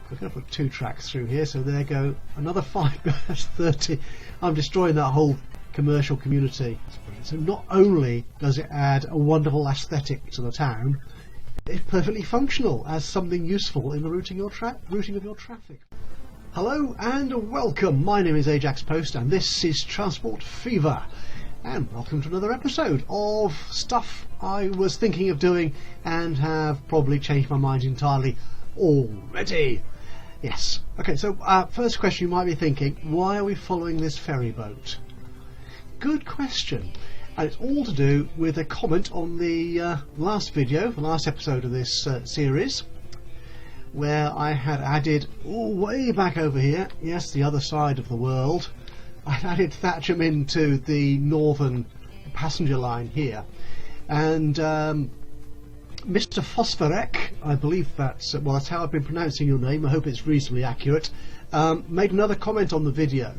we're going to put 2 tracks through here, so there go another 5 that's 30. I'm destroying that whole commercial community. So not only does it add a wonderful aesthetic to the town, it's perfectly functional as something useful in the routing of your traffic. Hello and welcome, my name is Ajaxpost and this is Transport Fever, and welcome to another episode of stuff I was thinking of doing and have probably changed my mind entirely already. Yes, okay, so first question you might be thinking, why are we following this ferry boat? Good question, and it's all to do with a comment on the last video, the last episode of this series, where I had added, way back over here, yes, the other side of the world, I'd added Thatcham into the northern passenger line here, and Mr. Fosforek, I believe that's how I've been pronouncing your name, I hope it's reasonably accurate, made another comment on the video.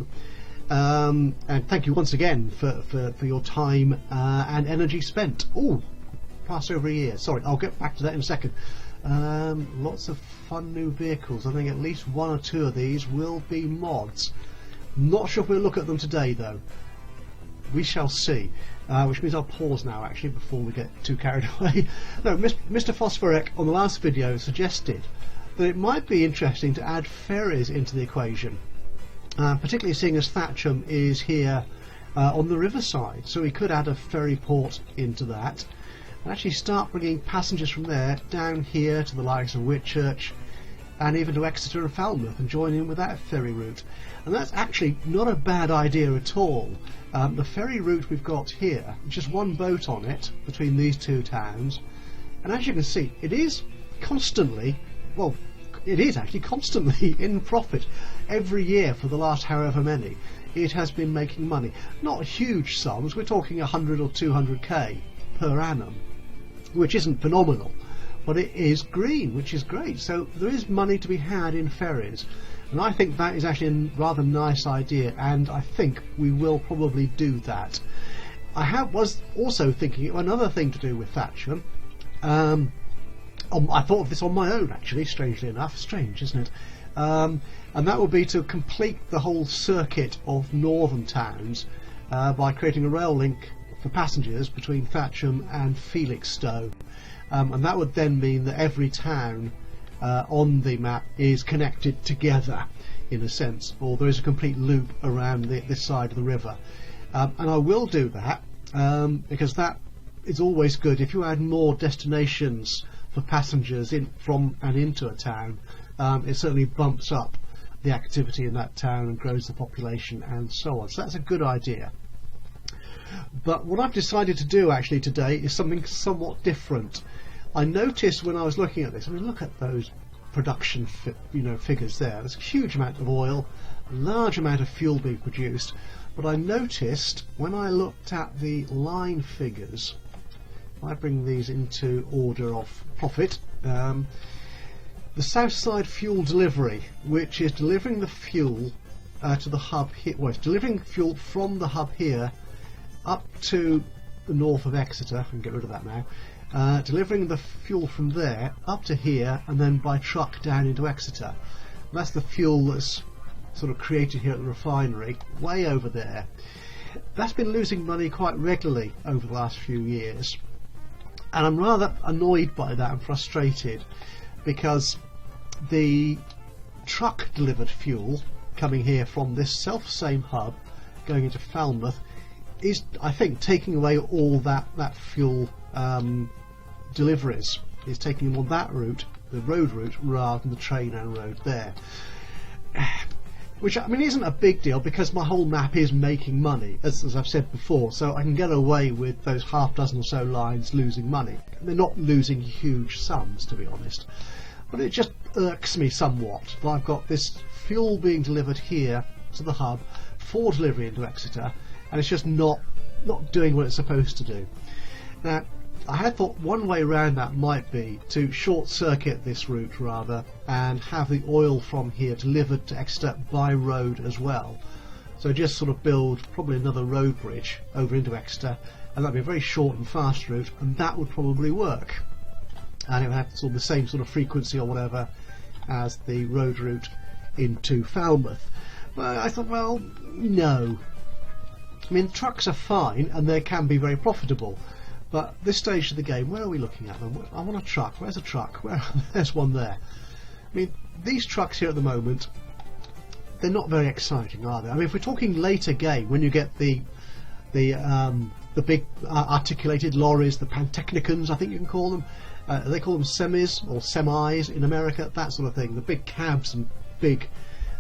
And thank you once again for your time and energy spent. Past over a year. Sorry, I'll get back to that in a second. Lots of fun new vehicles. I think at least 1 or 2 of these will be mods. Not sure if we'll look at them today though. We shall see. Which means I'll pause now actually before we get too carried away. No, Mr. Fosforek on the last video suggested that it might be interesting to add ferries into the equation. Particularly seeing as Thatcham is here on the riverside, so we could add a ferry port into that and actually start bringing passengers from there down here to the likes of Whitchurch and even to Exeter and Falmouth and join in with that ferry route. And that's actually not a bad idea at all. The ferry route we've got here, just one boat on it between these 2 towns, and as you can see it is constantly, well, it is actually constantly in profit. Every year for the last however many it has been making money. Not huge sums, we're talking 100 or 200k per annum, which isn't phenomenal, but it is green, which is great. So there is money to be had in ferries, and I think that is actually a rather nice idea, and I think we will probably do that. Was also thinking of another thing to do with Thatcham. I thought of this on my own actually, strangely enough. Strange, isn't it? And that would be to complete the whole circuit of northern towns by creating a rail link for passengers between Thatcham and Felixstowe. And that would then mean that every town on the map is connected together in a sense, or there is a complete loop around this side of the river. And I will do that because that is always good. If you add more destinations for passengers from and into a town, it certainly bumps up the activity in that town and grows the population and so on. So that's a good idea. But what I've decided to do actually today is something somewhat different. I noticed when I was looking at this, I mean, look at those production figures there. There's a huge amount of oil, a large amount of fuel being produced, but I noticed when I looked at the line figures, I bring these into order of profit, the Southside fuel delivery, which is delivering the fuel to the hub here, well, it's delivering fuel from the hub here up to the north of Exeter, I can get rid of that now, delivering the fuel from there up to here and then by truck down into Exeter. And that's the fuel that's sort of created here at the refinery, way over there. That's been losing money quite regularly over the last few years, and I'm rather annoyed by that and frustrated, because the truck delivered fuel coming here from this same hub going into Falmouth is, I think, taking away all that fuel deliveries. It's taking them on that route, the road route, rather than the train and road there. Which, I mean, isn't a big deal because my whole map is making money, as I've said before, so I can get away with those half dozen or so lines losing money. They're not losing huge sums, to be honest, but it just irks me somewhat that I've got this fuel being delivered here to the hub for delivery into Exeter, and it's just not doing what it's supposed to do. Now, I had thought one way around that might be to short circuit this route rather and have the oil from here delivered to Exeter by road as well. So just sort of build probably another road bridge over into Exeter, and that'd be a very short and fast route, and that would probably work. And it would have sort of the same sort of frequency or whatever as the road route into Falmouth. But I thought, well, no. I mean, trucks are fine and they can be very profitable, but this stage of the game, where are we looking at them? I want a truck. Where's a truck? There's one there. I mean, these trucks here at the moment, they're not very exciting, are they? I mean, if we're talking later game, when you get the big articulated lorries, the pantechnicons, I think you can call them. They call them semis or semis in America, that sort of thing. The big cabs and big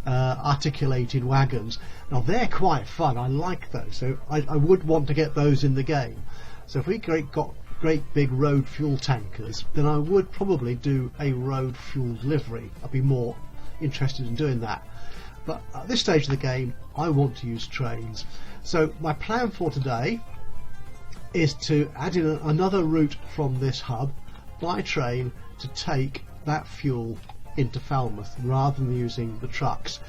articulated wagons. Now they're quite fun. I like those, so I would want to get those in the game. So if we got great big road fuel tankers, then I would probably do a road fuel delivery. I'd be more interested in doing that. But at this stage of the game, I want to use trains. So my plan for today is to add in another route from this hub by train to take that fuel into Falmouth rather than using the trucks.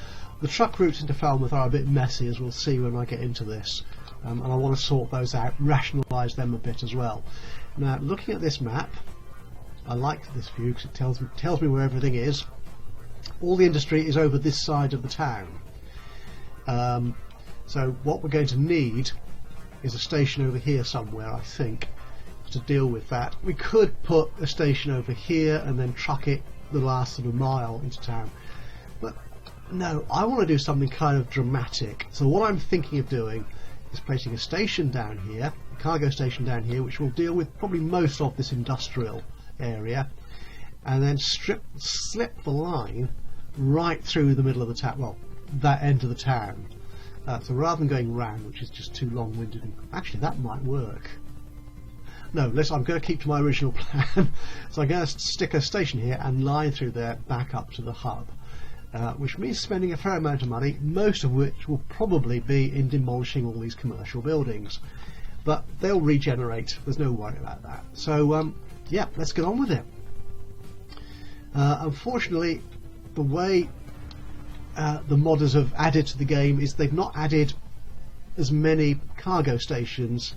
The truck routes into Falmouth are a bit messy, as we'll see when I get into this, and I want to sort those out, rationalise them a bit as well. Now, looking at this map, I like this view because it tells me where everything is. All the industry is over this side of the town. So what we're going to need is a station over here somewhere, I think, to deal with that. We could put a station over here and then truck it the last sort of mile into town, but no, I want to do something kind of dramatic. So what I'm thinking of doing is placing a station down here, a cargo station down here, which will deal with probably most of this industrial area, and then slip the line right through the middle of the town, well, that end of the town. So rather than going round, which is just too long-winded, actually that might work. No, I'm going to keep to my original plan. So I'm going to stick a station here and line through there back up to the hub, which means spending a fair amount of money, most of which will probably be in demolishing all these commercial buildings. But they'll regenerate, there's no worry about that. So yeah, let's get on with it. Unfortunately, the way the modders have added to the game is they've not added as many cargo stations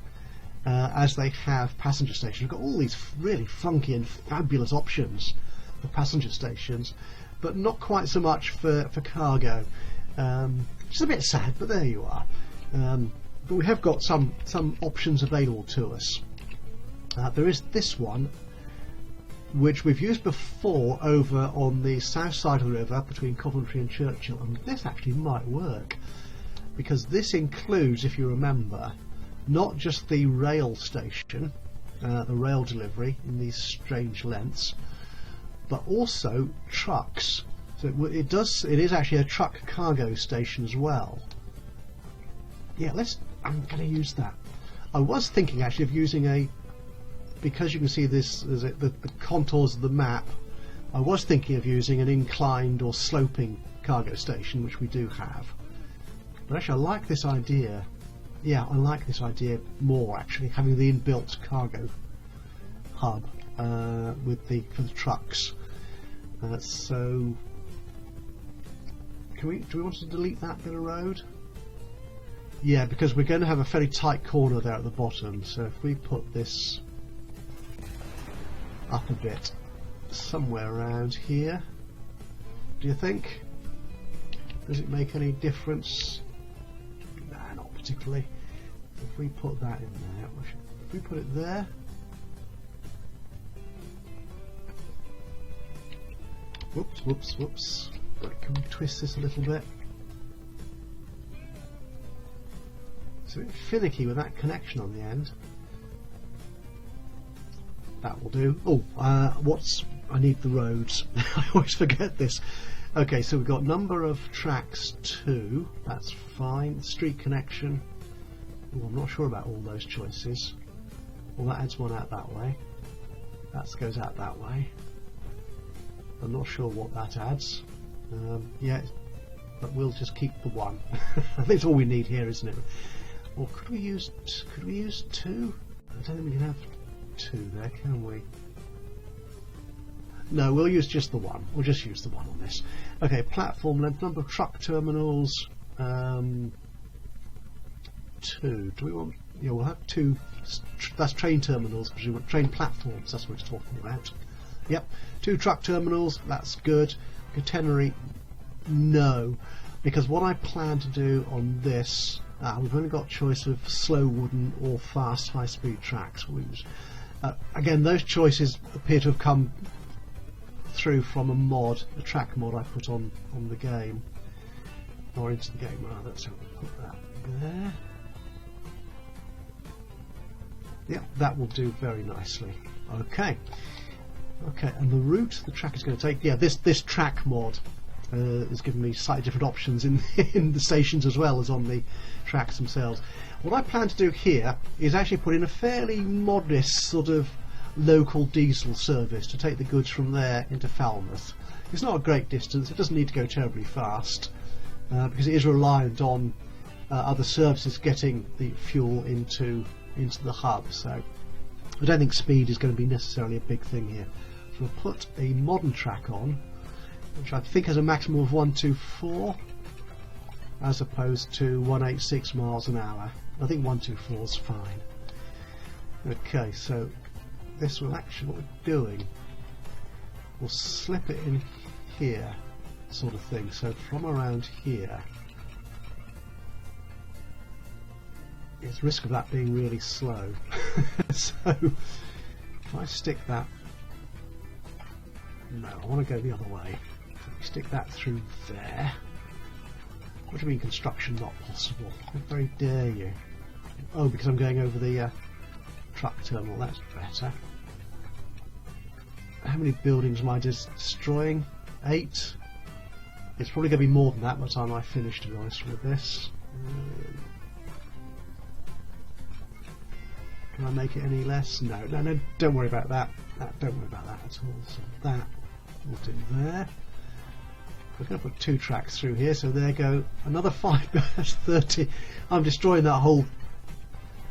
as they have passenger stations. We've got all these really funky and fabulous options for passenger stations, but not quite so much for cargo. It's a bit sad, but there you are. But we have got some options available to us. There is this one, which we've used before over on the south side of the river between Coventry and Churchill, and this actually might work, because this includes, if you remember, not just the rail station, the rail delivery in these strange lengths, but also trucks. So it is actually a truck cargo station as well. Yeah, I'm going to use that. I was thinking actually of using because you can see this, the contours of the map, I was thinking of using an inclined or sloping cargo station, which we do have. But actually I like this idea. Yeah, I like this idea more, actually, having the inbuilt cargo hub for the trucks. So do we want to delete that bit of road? Yeah, because we're going to have a fairly tight corner there at the bottom, so if we put this up a bit, somewhere around here, do you think? Does it make any difference? Nah, not particularly. If we put that in there, if we put it there, whoops. Right, can we twist this a little bit? It's a bit finicky with that connection on the end. That will do. Oh, I need the roads. I always forget this. Okay, so we've got number of tracks 2. That's fine. Street connection. Oh, I'm not sure about all those choices. Well, that adds one out that way. That goes out that way. I'm not sure what that adds. Yeah, but we'll just keep the one. I think it's all we need here, isn't it? Or could we use 2? I don't think we can have 2 there, can we? No, we'll use just the one. We'll just use the one on this. Okay, platform length, number of truck terminals, 2. Do we want? Yeah, we'll have 2. That's train terminals, presumably train platforms. That's what it's talking about. Yep, 2 truck terminals. That's good. catenary, no, because what I plan to do on this, we've only got choice of slow wooden or fast high-speed tracks. Again, those choices appear to have come through from a mod, a track mod I put on the game, or into the game rather. So we'll put that there. Yep, that will do very nicely. Okay, and the route the track is going to take, this track mod is giving me slightly different options in the stations as well as on the tracks themselves. What I plan to do here is actually put in a fairly modest sort of local diesel service to take the goods from there into Falmouth. It's not a great distance, it doesn't need to go terribly fast, because it is reliant on other services getting the fuel into the hub, so I don't think speed is going to be necessarily a big thing here. So we'll put a modern track on, which I think has a maximum of 124 as opposed to 186 miles an hour. I think 124 is fine. Okay, so this will actually, what we're doing, we'll slip it in here, sort of thing. So from around here, there's risk of that being really slow. So if I stick that, no, I want to go the other way. So we stick that through there. What do you mean construction not possible? How very dare you? Oh, because I'm going over the truck terminal, that's better. How many buildings am I destroying? 8? It's probably going to be more than that by the time I finish, to be honest with this. Can I make it any less? No, don't worry about that. Don't worry about that at all. So that we'll do there. We're going to put 2 tracks through here, so there go another 5-30. I'm destroying that whole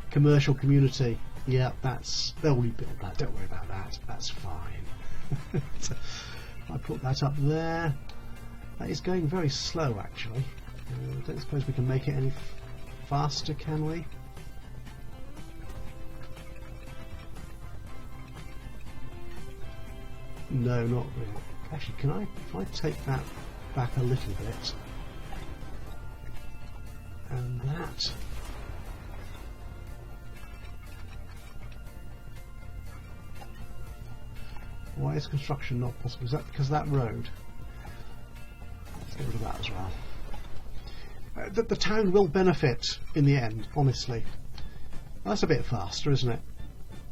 commercial community. Yeah, they'll rebuild that. Don't worry about that. That's fine. So I put that up there. That is going very slow, actually. I don't suppose we can make it any faster, can we? No, not really. Actually, can I, if I take that back a little bit, and that, why is construction not possible? Is that because of that road? Let's get rid of that as well. The town will benefit in the end, honestly. That's a bit faster, isn't it?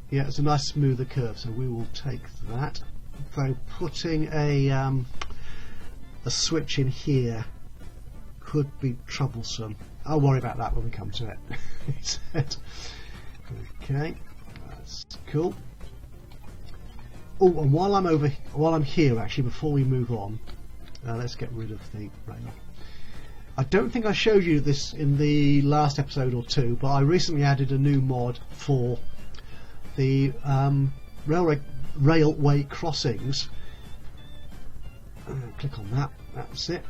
Yeah, it's a nice smoother curve, so we will take that. Though putting a switch in here could be troublesome. I'll worry about that when we come to it. Okay, that's cool. Oh, and while I'm here, actually, before we move on, let's get rid of the rail. I don't think I showed you this in the last episode or two, but I recently added a new mod for the railway crossings. Click on that, that's it,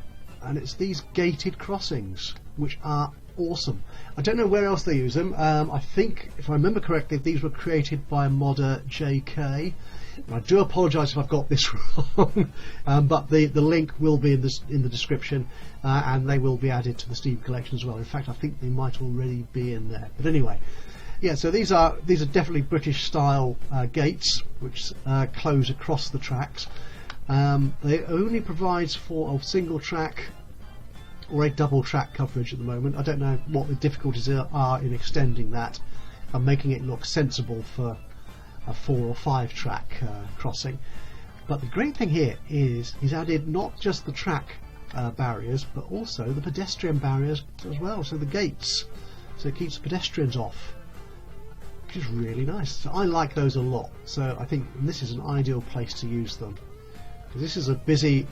and it's these gated crossings which are awesome. I don't know where else they use them. I think, if I remember correctly, these were created by a modder JK. I do apologise if I've got this wrong, but the link will be in the description, and they will be added to the Steam collection as well. In fact, I think they might already be in there, but anyway. Yeah, so these are definitely British style gates which close across the tracks. They only provides for a single track or a double track coverage at the moment. I don't know what the difficulties are in extending that and making it look sensible for a 4 or 5 track crossing. But the great thing here is he's added not just the track barriers, but also the pedestrian barriers as well, so the gates, so it keeps pedestrians off, which is really nice. So I like those a lot, so I think this is an ideal place to use them, because this is a busy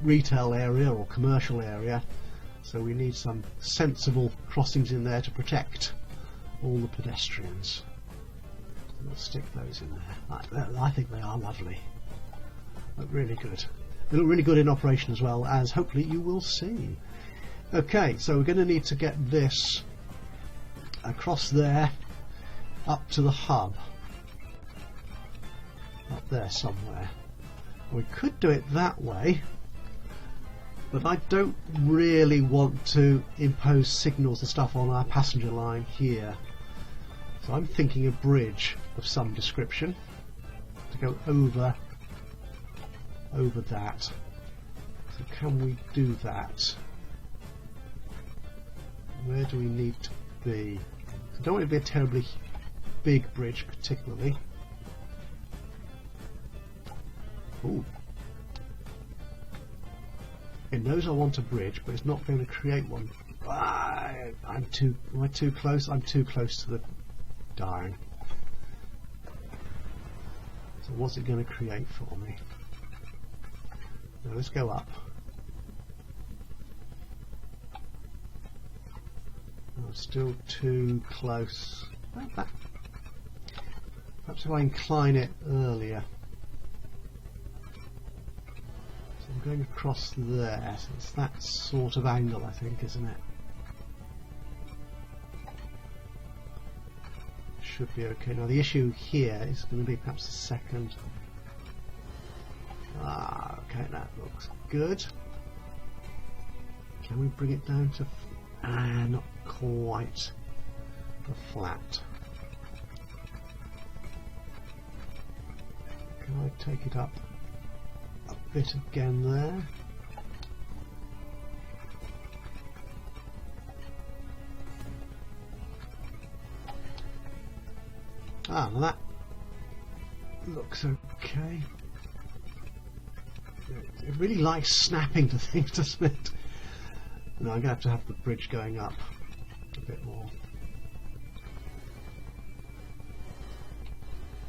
retail area or commercial area, so we need some sensible crossings in there to protect all the pedestrians. So we'll stick those in there. I think they are lovely. Look really good. They look really good in operation as well, as hopefully you will see. Okay, so we're going to need to get this across there up to the hub, up there somewhere. We could do it that way, But I don't really want to impose signals and stuff on our passenger line here. So I'm thinking a bridge of some description to go over that. So can we do that? Where do we need to be? I don't want it to be a terribly big bridge particularly. Ooh. It knows I want a bridge, but it's not going to create one. Am I too close? I'm too close to the darn. So what's it going to create for me? Now let's go up. I'm still too close. Perhaps if I incline it earlier. So I'm going across there. So it's that sort of angle, I think, isn't it? Should be okay. Now the issue here is going to be perhaps the second. Okay, that looks good. Can we bring it down to not quite a flat? Can I take it up a bit again there? Well, that looks okay. It really likes snapping to things, doesn't it? No, I'm going to have the bridge going up a bit more.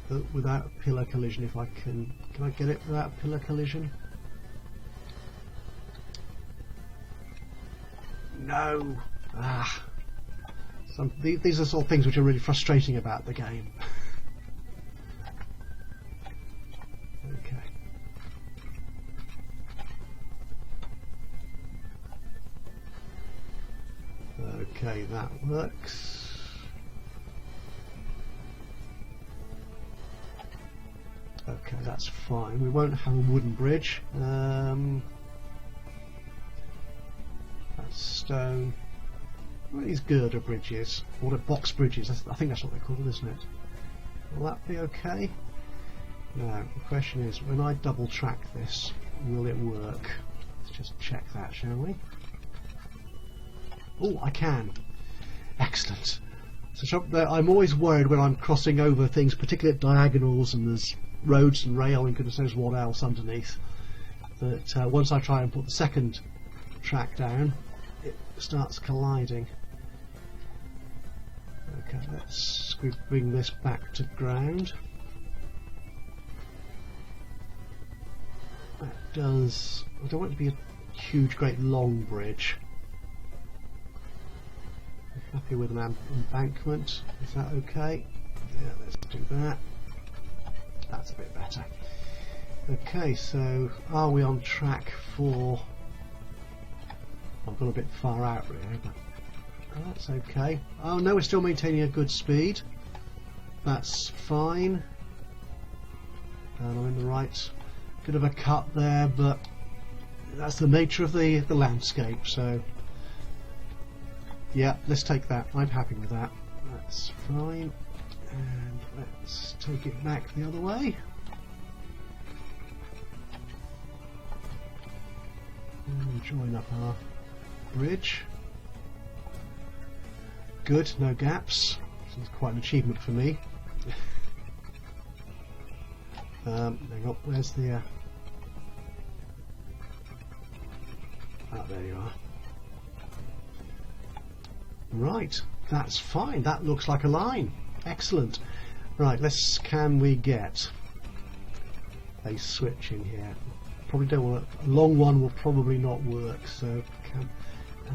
But without a pillar collision, if I can I get it without a pillar collision? No! These are sort of things which are really frustrating about the game. Okay. Okay, that works. Okay, that's fine. We won't have a wooden bridge. That's stone. What are these girder bridges? Or the box bridges? I think that's what they're called, isn't it? Will that be okay? Now, the question is, when I double track this, will it work? Let's just check that, shall we? Oh, I can. Excellent. So I'm always worried when I'm crossing over things, particularly at diagonals and there's roads and rail and goodness knows what else underneath, that once I try and put the second track down, it starts colliding. Okay, let's bring this back to ground. That does. I don't want it to be a huge, great, long bridge. I'm happy with an embankment. Is that okay? Yeah, let's do that. That's a bit better. Okay, so are we on track for? I've gone a bit far out really, but that's okay. Oh no, we're still maintaining a good speed. That's fine. And I'm in the right bit of a cut there, but that's the nature of the landscape, so yeah, let's take that. I'm happy with that. That's fine. And let's take it back the other way. And join up our bridge. Good, no gaps. This is quite an achievement for me. Hang on, where's the... there you are. Right, that's fine. That looks like a line. Excellent. Right, can we get a switch in here? Probably don't want a long one. Will probably not work. So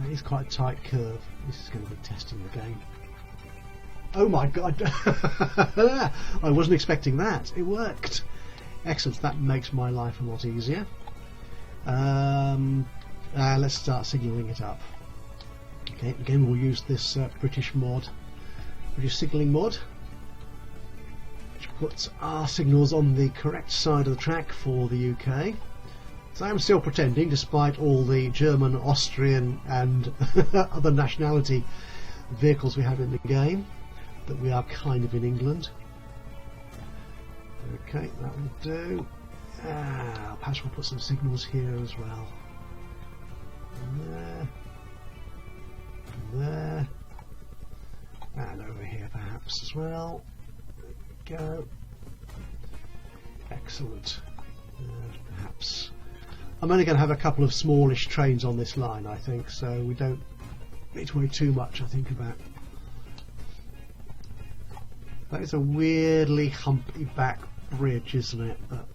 it's quite a tight curve. This is going to be testing the game. Oh my god! I wasn't expecting that. It worked. Excellent. That makes my life a lot easier. Let's start signalling it up. Okay, again we'll use this British signalling mod, which puts our signals on the correct side of the track for the UK. So I'm still pretending, despite all the German, Austrian and other nationality vehicles we have in the game, that we are kind of in England. Okay, that will do. Perhaps we'll put some signals here as well. And there. And there. And over here perhaps as well. There we go. Excellent. Perhaps. I'm only going to have a couple of smallish trains on this line, I think, so we don't need to worry too much, I think, about. That is a weirdly humpy back bridge, isn't it? But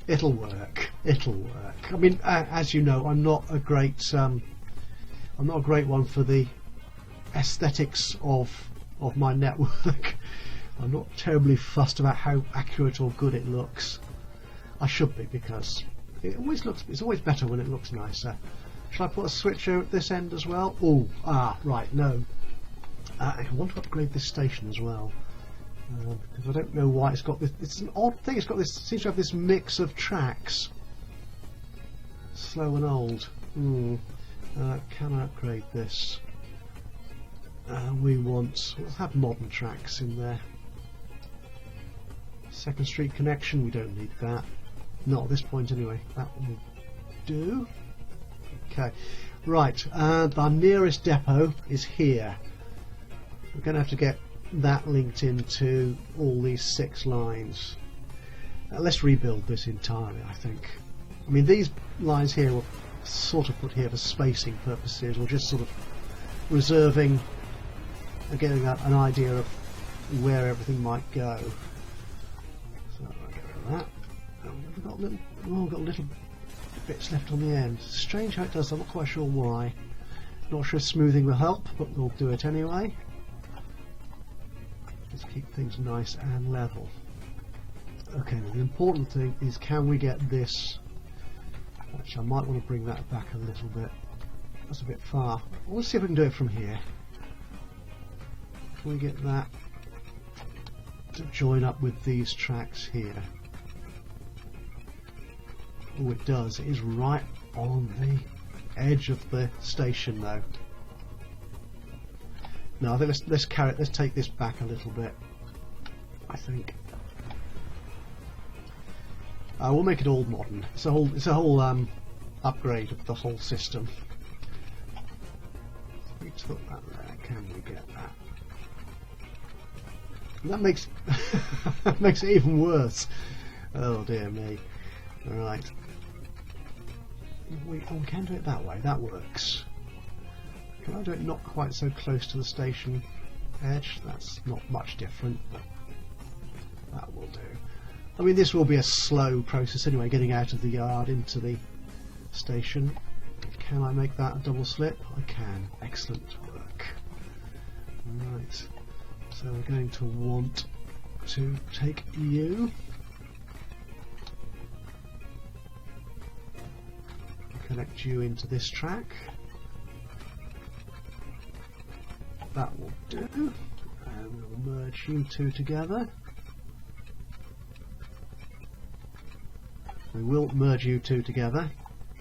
it'll work. It'll work. I mean, as you know, I'm not a great one for the aesthetics of my network. I'm not terribly fussed about how accurate or good it looks. I should be, because it's always better when it looks nicer. Shall I put a switcher at this end as well? Oh, right, no. I want to upgrade this station as well, because I don't know why it's got this. It's an odd thing. It's got this. Seems to have this mix of tracks, slow and old. Can I upgrade this? We'll have modern tracks in there. Second Street connection. We don't need that. Not at this point, anyway. That will do. Okay, right. Our nearest depot is here. We're going to have to get that linked into all these 6 lines. Let's rebuild this entirely, I think. I mean, these lines here were sort of put here for spacing purposes, or just sort of reserving, getting an idea of where everything might go. So I'll get rid of that. We've got little bits left on the end. Strange how it does. I'm not quite sure why. Not sure if smoothing will help, but we'll do it anyway. Let's keep things nice and level. Okay, now the important thing is, can we get this? Actually, I might want to bring that back a little bit. That's a bit far. Let's see if we can do it from here. Can we get that to join up with these tracks here? Oh, it does. It is right on the edge of the station, though. No, I think let's take this back a little bit. I think we'll make it all modern. It's a whole upgrade of the whole system. We took that there. Can we get that? And that makes that makes it even worse. Oh dear me. All right. We can do it that way. That works. Can I do it not quite so close to the station edge? That's not much different, but that will do. I mean, this will be a slow process anyway, getting out of the yard into the station. Can I make that a double slip? I can. Excellent work. Right. So we're going to want to take you. Connect you into this track. That will do. And we'll merge you 2 together. We will merge you 2 together.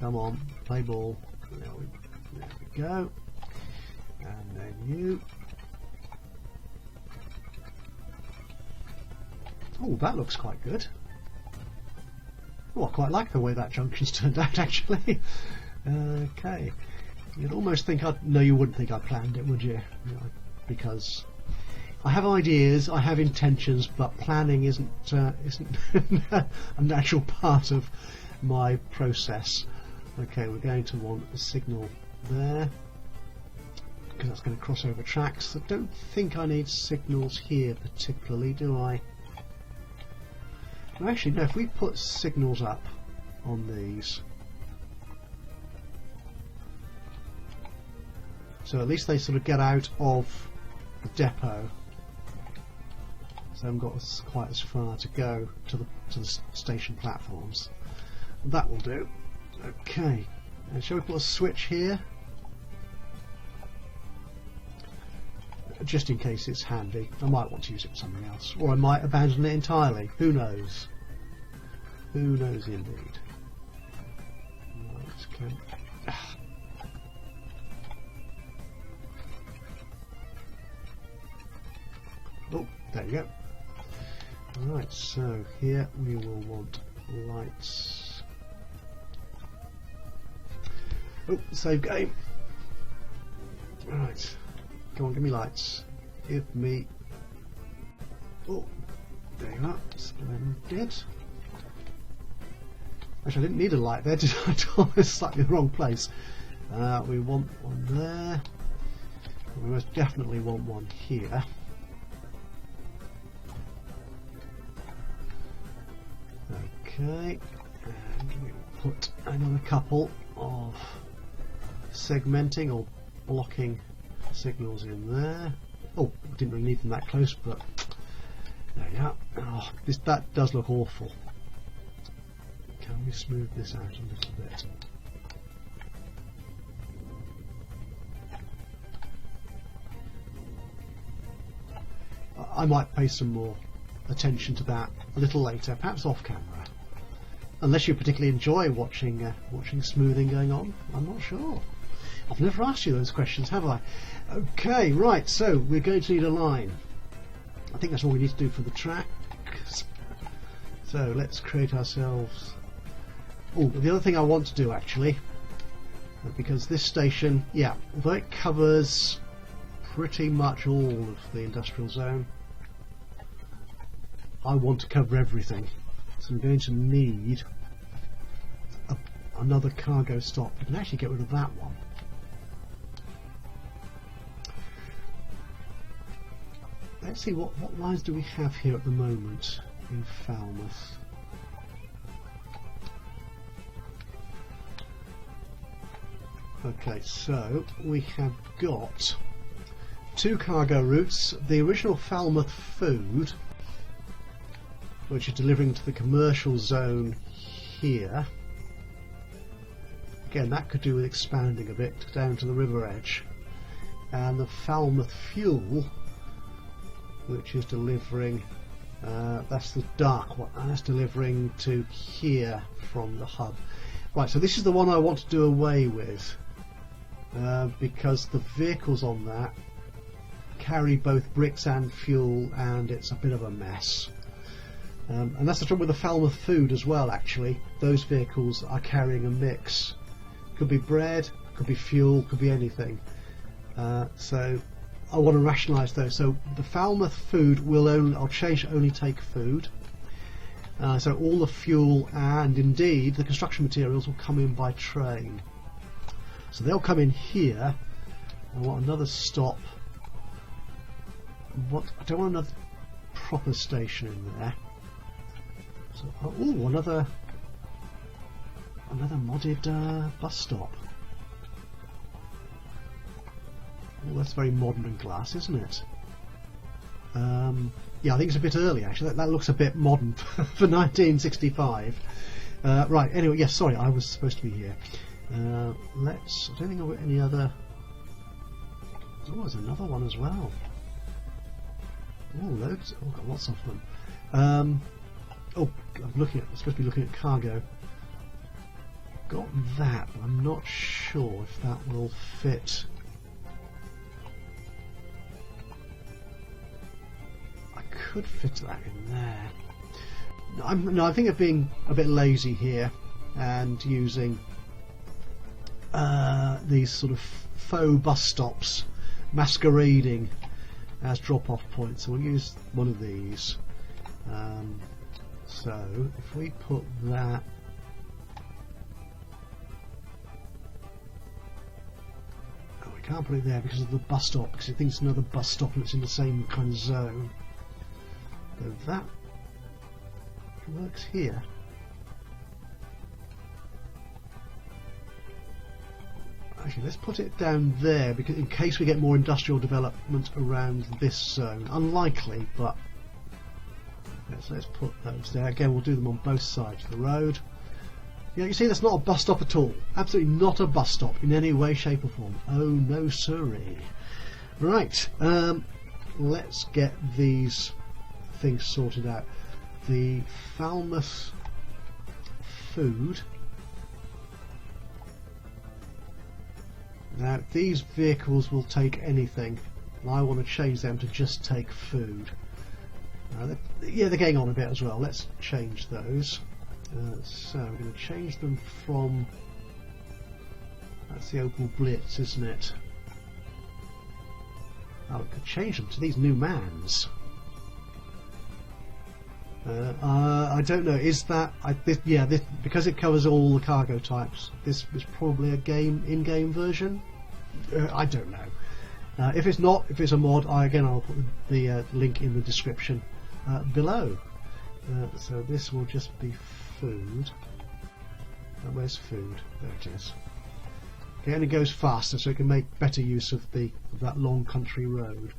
Come on, play ball. There we go. And then you. Oh, that looks quite good. Oh, I quite like the way that junction's turned out, actually. Okay. You'd almost think no, you wouldn't think I planned it, would you? No, because I have ideas, I have intentions, but planning isn't a natural part of my process. Okay, we're going to want a signal there, because that's going to cross over tracks. I don't think I need signals here particularly, do I? No, actually, no, if we put signals up on these, so at least they sort of get out of the depot, so I haven't got quite as far to go to the station platforms. That will do. Okay, and shall we put a switch here? Just in case it's handy. I might want to use it for something else, or I might abandon it entirely. Who knows? Who knows indeed. Okay. Oh, there you go. Right, so here we will want lights. Oh, save game. Right, come on, give me lights. Give me. Oh, there you are. Splendid. Actually, I didn't need a light there, did I? I was slightly in the wrong place. We want one there. We most definitely want one here. Okay, and we'll put another couple of segmenting or blocking signals in there. Oh, didn't really need them that close, but there you are. Oh, that does look awful. Can we smooth this out a little bit? I might pay some more attention to that a little later, perhaps off camera. Unless you particularly enjoy watching smoothing going on, I'm not sure. I've never asked you those questions, have I? Okay, right, so we're going to need a line. I think that's all we need to do for the track. So let's create ourselves... Oh, the other thing I want to do actually, because this station, yeah, although it covers pretty much all of the industrial zone, I want to cover everything. So I'm going to need another cargo stop. I can actually get rid of that one. Let's see what lines do we have here at the moment in Falmouth. Okay, so we have got 2 cargo routes. The original Falmouth food, which is delivering to the commercial zone here. Again, that could do with expanding a bit down to the river edge. And the Falmouth fuel, which is delivering, that's the dark one, and that's delivering to here from the hub. Right, so this is the one I want to do away with, because the vehicles on that carry both bricks and fuel, and it's a bit of a mess. And that's the trouble with the Falmouth food as well, actually. Those vehicles are carrying a mix. Could be bread, could be fuel, could be anything. So I want to rationalise those. So the Falmouth food will only, I'll change to only take food. So all the fuel and indeed the construction materials will come in by train. So they'll come in here. I want another stop. I don't want another proper station in there. So, oh, another modded bus stop. Oh, that's very modern and glass, isn't it? Yeah, I think it's a bit early actually. That looks a bit modern for 1965. Right, anyway, yes, sorry, I was supposed to be here. I don't think I've got any other... Oh, there's another one as well. Oh, loads. Oh, I've got lots of them. Oh, I'm supposed to be looking at cargo. Got that, but I'm not sure if that will fit. I could fit that in there. I think of being a bit lazy here and using these sort of faux bus stops masquerading as drop-off points. So we'll use one of these. So if we put that we can't put it there because of the bus stop, because it thinks it's another bus stop and it's in the same kind of zone. So that works here. Actually, let's put it down there because in case we get more industrial development around this zone. Unlikely, but let's put those there. Again, we'll do them on both sides of the road. Yeah, you see, that's not a bus stop at all. Absolutely not a bus stop in any way, shape or form. Oh no siree. Right, let's get these things sorted out. The Falmouth food Now these vehicles will take anything, and I want to change them to just take food. Yeah, they're getting on a bit as well. Let's change those. So we're going to change them from, that's the Opel Blitz, isn't it? Oh, we could change them to these new Mans. I don't know. Is that because it covers all the cargo types? This is probably a in-game version. I don't know. If it's not, if it's a mod, I'll put the link in the description below. So this will just be food. Where's food? There it is. Okay, and it goes faster, so it can make better use of that long country road.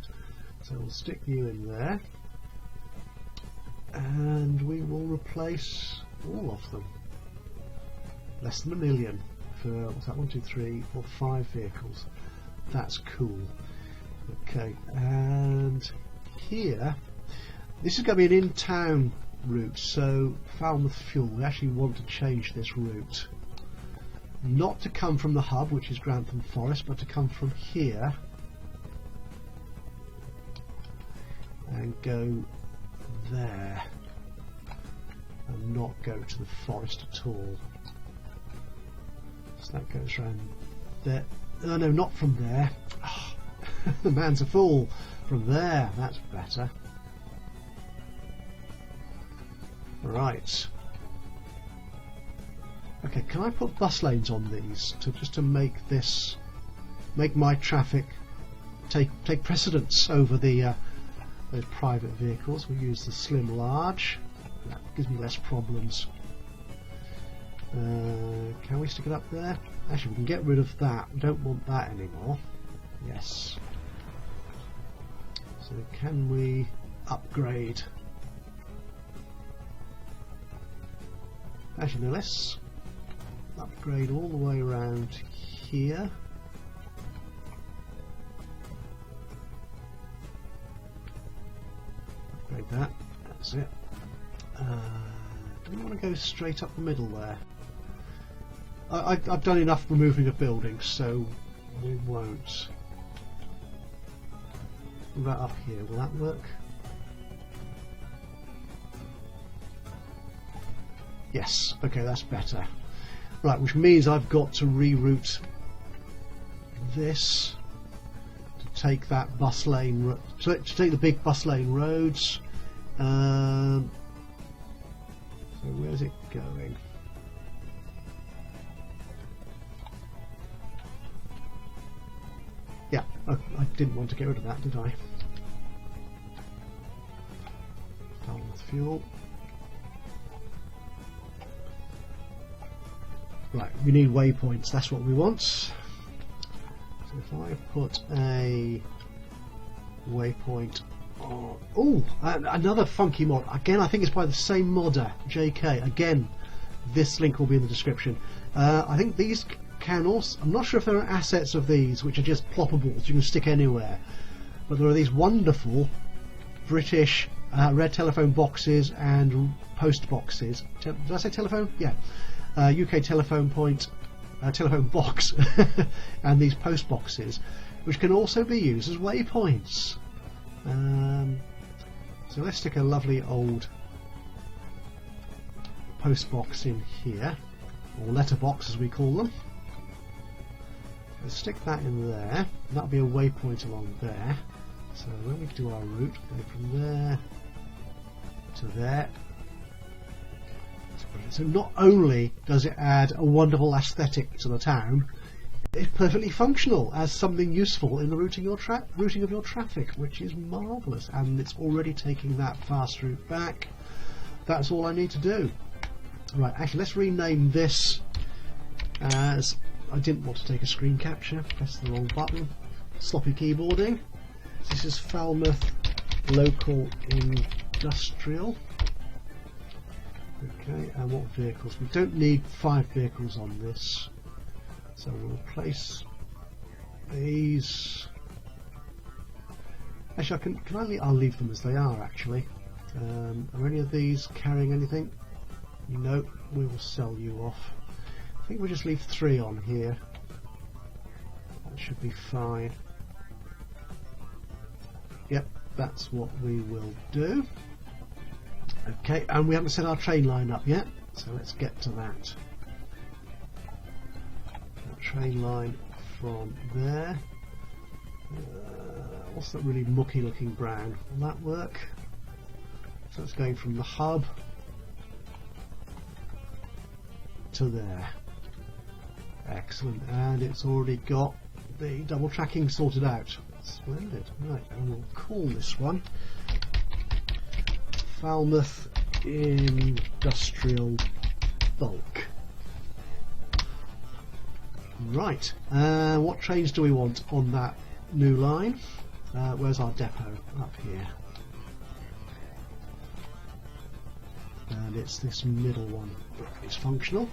So we'll stick you in there. And we will replace all of them. Less than 1 million for, what's that, 1, 2, 3, 4, 5 vehicles. That's cool. Okay, and here, this is going to be an in-town route, so Falmouth Fuel, we actually want to change this route. Not to come from the hub, which is Grantham Forest, but to come from here and go there and not go to the forest at all. So that goes around there. Oh no, not from there. Oh, the man's a fool. From there, that's better. Right. Okay, can I put bus lanes on these just to make my traffic take precedence over those private vehicles? We'll use the slim large. That gives me less problems. Can we stick it up there? Actually, we can get rid of that. We don't want that anymore. Yes. So can we upgrade? Actually, no, let's upgrade all the way around here. Upgrade that. That's it. Do we want to go straight up the middle there? I've done enough removing of buildings, so we won't. What about up here? Will that work? Yes. Okay, that's better. Right, which means I've got to reroute this to take that bus lane, to take the big bus lane roads. So where's it going? Yeah, I didn't want to get rid of that, did I? Falmouth Fuel. Right, we need waypoints, that's what we want. So if I put a waypoint on... Oh, another funky mod. Again, I think it's by the same modder, JK. Again, this link will be in the description. I think these can also... I'm not sure if there are assets of these, which are just ploppables you can stick anywhere. But there are these wonderful British red telephone boxes and post boxes. Did I say telephone? Yeah. UK telephone box and these post boxes, which can also be used as waypoints. So let's stick a lovely old post box in here, or letterbox as we call them. Let's stick that in there. That'll be a waypoint along there. So when we do our route, go from there to there. So not only does it add a wonderful aesthetic to the town, it's perfectly functional as something useful in the routing of your traffic, which is marvellous. And it's already taking that fast route back. That's all I need to do. Right, actually let's rename this as... I didn't want to take a screen capture, pressed the wrong button. Sloppy keyboarding. This is Falmouth Local Industrial. Okay, and what vehicles? We don't need 5 vehicles on this, so we'll place these. Actually, I'll leave them as they are. Actually, are any of these carrying anything? No, we will sell you off. I think we'll just leave 3 on here. That should be fine. Yep, that's what we will do. Okay, and we haven't set our train line up yet, so let's get to that. That train line from there. What's that really mucky looking brown? Will that work? So it's going from the hub to there. Excellent, and it's already got the double tracking sorted out. Splendid. Right, and we'll call this one Falmouth Industrial Bulk. Right, what trains do we want on that new line? Where's our depot? Up here. And it's this middle one. It's functional.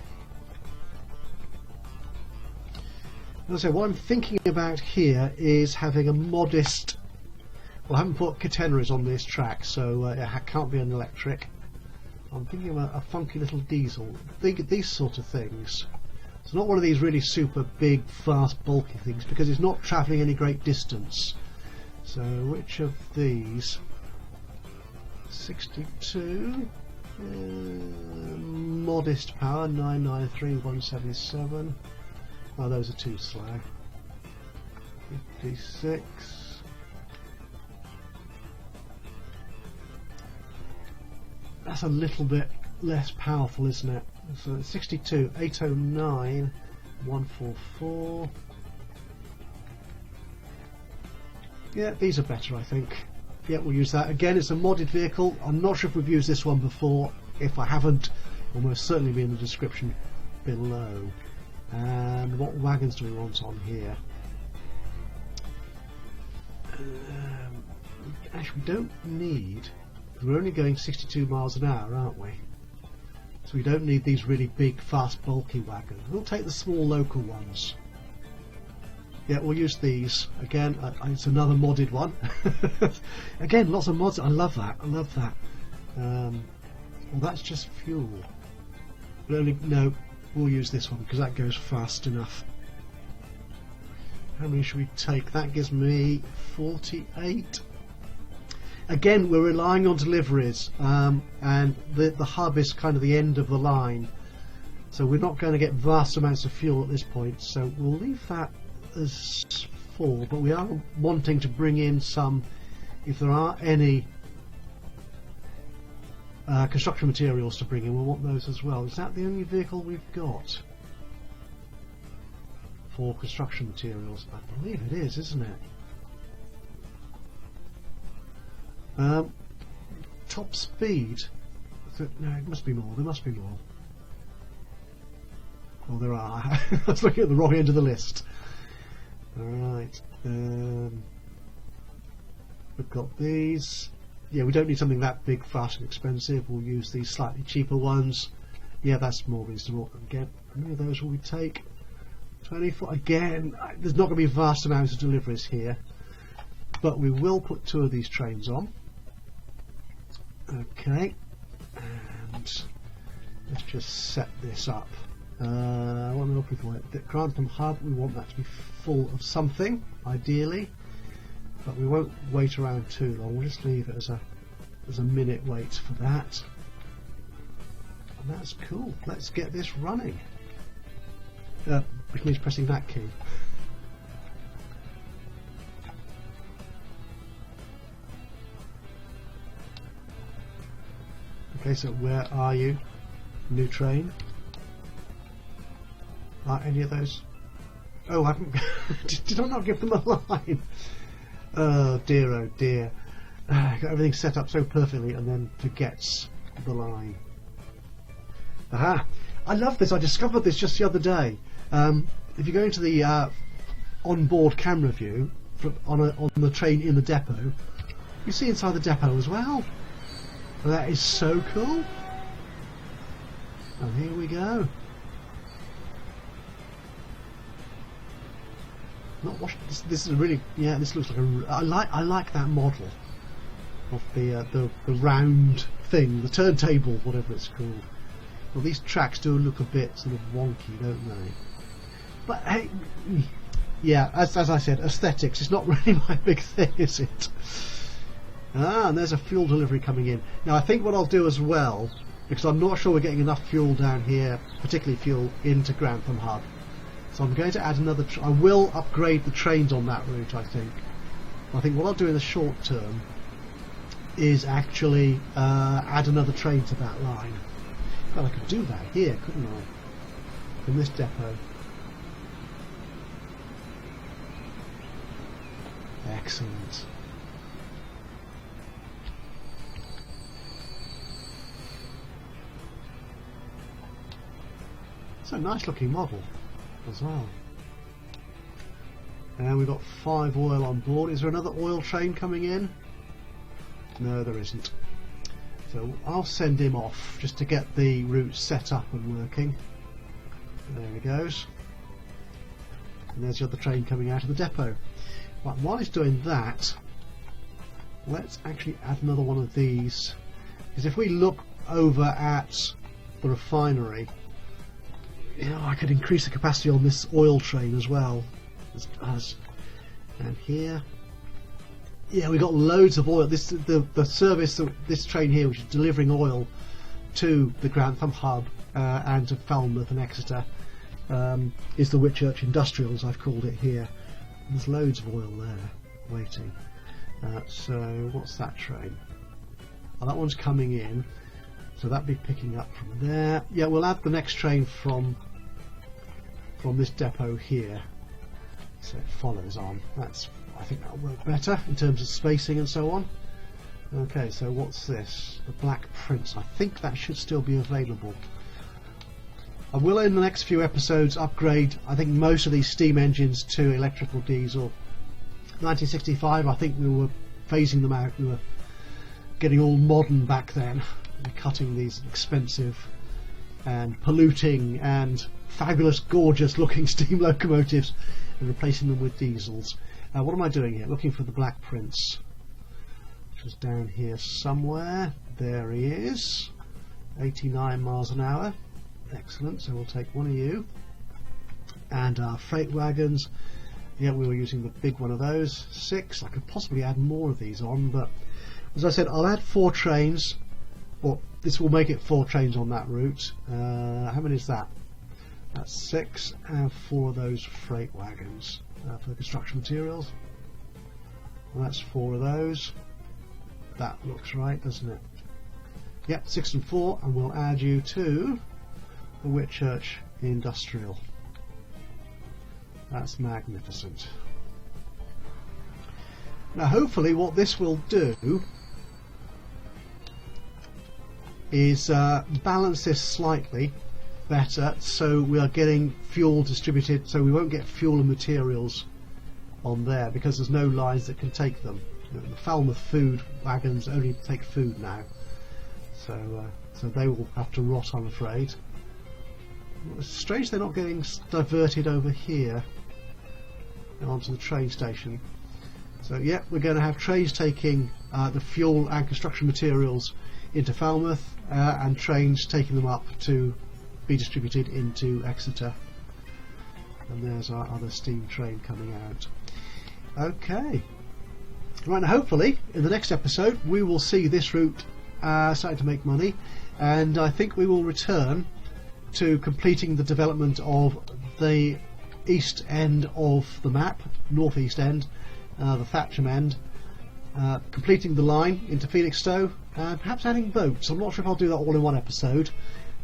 As I say, what I'm thinking about here is having a modest. Well, I haven't put catenaries on this track, so it can't be an electric. I'm thinking about a funky little diesel. Think of these sort of things. It's not one of these really super big, fast, bulky things because it's not travelling any great distance. So, which of these? 62. Modest power 993177. Oh, those are too slow. 56. That's a little bit less powerful, isn't it? So 62, 809, 144. Yeah, these are better, I think. Yeah, we'll use that. Again, it's a modded vehicle. I'm not sure if we've used this one before. If I haven't, it will most certainly be in the description below. And what wagons do we want on here? Actually, we don't need. We're only going 62 miles an hour, aren't we? So we don't need these really big, fast, bulky wagons. We'll take the small local ones. Yeah, we'll use these. Again, it's another modded one. Again, lots of mods. I love that. I love that. Well, that's just fuel. But only, no, we'll use this one because that goes fast enough. How many should we take? That gives me 48. Again, we're relying on deliveries, and the hub is kind of the end of the line. So we're not going to get vast amounts of fuel at this point. So we'll leave that as 4, but we are wanting to bring in some, if there are any construction materials to bring in, we'll want those as well. Is that the only vehicle we've got for construction materials? I believe it is, isn't it? Top speed? No, it must be more. There must be more. Well, there are. I was looking at the wrong end of the list. Alright, we've got these. Yeah, we don't need something that big, fast and expensive. We'll use these slightly cheaper ones. Yeah, that's more reasonable. Again, how many of those will we take? 24. Again, there's not going to be vast amounts of deliveries here, but we will put 2 of these trains on. Okay, and let's just set this up. What am I looking for? The Grantham hub, we want that to be full of something, ideally, but we won't wait around too long. We'll just leave it as a minute wait for that. And that's cool. Let's get this running. Which means pressing that key. Okay, so where are you? New train. Are any of those? Oh, I haven't. Did I not give them a line? Oh dear, oh dear. Got everything set up so perfectly and then forgets the line. Aha! I love this. I discovered this just the other day. If you go into the onboard camera view on the train in the depot, you see inside the depot as well. And that is so cool. And here we go. Not watching this is a really, yeah, this looks like a. I like that model of the round thing, the turntable, whatever it's called. Well, these tracks do look a bit sort of wonky, don't they? But hey, yeah, as I said, aesthetics is not really my big thing, is it? Ah, and there's a fuel delivery coming in. Now I think what I'll do as well, because I'm not sure we're getting enough fuel down here, particularly fuel into Grantham Hub, so I'm going to add another. I will upgrade the trains on that route. I think what I'll do in the short term is actually add another train to that line. Well, I could do that here, couldn't I? From this depot. Excellent. It's a nice looking model as well. And we've got 5 oil on board. Is there another oil train coming in? No, there isn't. So I'll send him off just to get the route set up and working. There he goes. And there's the other train coming out of the depot. Right, while he's doing that, let's actually add another one of these. Because if we look over at the refinery, you know, I could increase the capacity on this oil train as well. As it does. And here, yeah, we got loads of oil. This the service, this train here, which is delivering oil to the Grantham Hub and to Falmouth and Exeter, is the Whitchurch Industrials, I've called it here. There's loads of oil there waiting. So what's that train? Oh, that one's coming in. So that'd be picking up from there. Yeah, we'll add the next train from this depot here. So it follows on. I think that'll work better in terms of spacing and so on. Okay, so what's this? The Black Prince. I think that should still be available. I will in the next few episodes upgrade, I think, most of these steam engines to electrical diesel. 1965, I think we were phasing them out. We were getting all modern back then, and cutting these expensive and polluting and fabulous, gorgeous looking steam locomotives and replacing them with diesels. What am I doing here? Looking for the Black Prince, which was down here somewhere. There he is. 89 miles an hour. Excellent. So we'll take one of you. And our freight wagons. Yeah, we were using the big one of those. 6. I could possibly add more of these on, but as I said, I'll add 4 trains. Well, this will make it 4 trains on that route. How many is that? That's 6, and 4 of those freight wagons for the construction materials. And that's 4 of those. That looks right, doesn't it? Yep, 6 and 4, and we'll add you to the Whitchurch Industrial. That's magnificent. Now hopefully what this will do is balance this slightly better, so we are getting fuel distributed, so we won't get fuel and materials on there because there's no lines that can take them. The Falmouth food wagons only take food now, so they will have to rot, I'm afraid. It's strange they're not getting diverted over here and onto the train station. So yeah, we're going to have trains taking the fuel and construction materials into Falmouth and trains taking them up to be distributed into Exeter. And there's our other steam train coming out. Okay. Right, now hopefully in the next episode we will see this route starting to make money, and I think we will return to completing the development of the east end of the map, northeast end, the Thatcham end, completing the line into Felixstowe, and perhaps adding boats. I'm not sure if I'll do that all in one episode,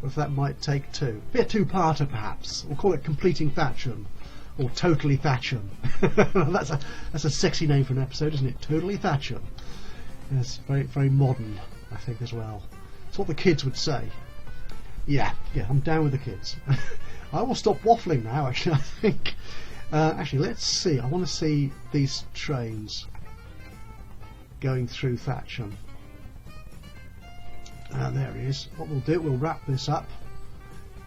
or if that might take 2. Be a 2-parter perhaps. We'll call it Completing Thatcham, or Totally Thatcham. that's a sexy name for an episode, isn't it? Totally Thatcham. It's very, very modern, I think, as well. It's what the kids would say. Yeah, I'm down with the kids. I will stop waffling now, actually, I think. Actually, let's see. I want to see these trains going through Thatcham. There he is. What we'll do, we'll wrap this up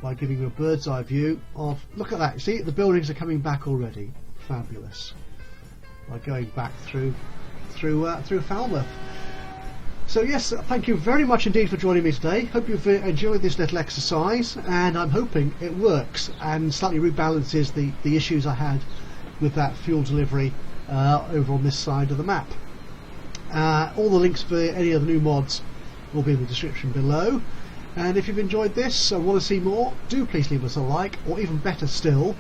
by giving you a bird's eye view of, look at that, see, the buildings are coming back already. Fabulous. By going back through Falmouth. So yes, thank you very much indeed for joining me today. Hope you've enjoyed this little exercise, and I'm hoping it works and slightly rebalances the issues I had with that fuel delivery over on this side of the map. All the links for any of the new mods will be in the description below, and if you've enjoyed this and want to see more, do please leave us a like, or even better still,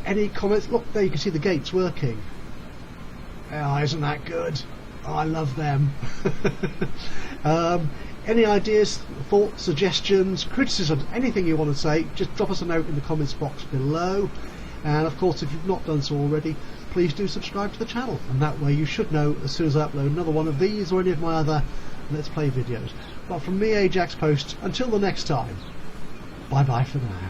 any comments. Look, there you can see the gates working. Oh, isn't that good? Oh, I love them. Any ideas, thoughts, suggestions, criticisms, anything you want to say, just drop us a note in the comments box below. And of course, if you've not done so already, please do subscribe to the channel, and that way you should know as soon as I upload another one of these or any of my other Let's Play videos. But from me, Ajaxpost, until the next time, bye bye for now.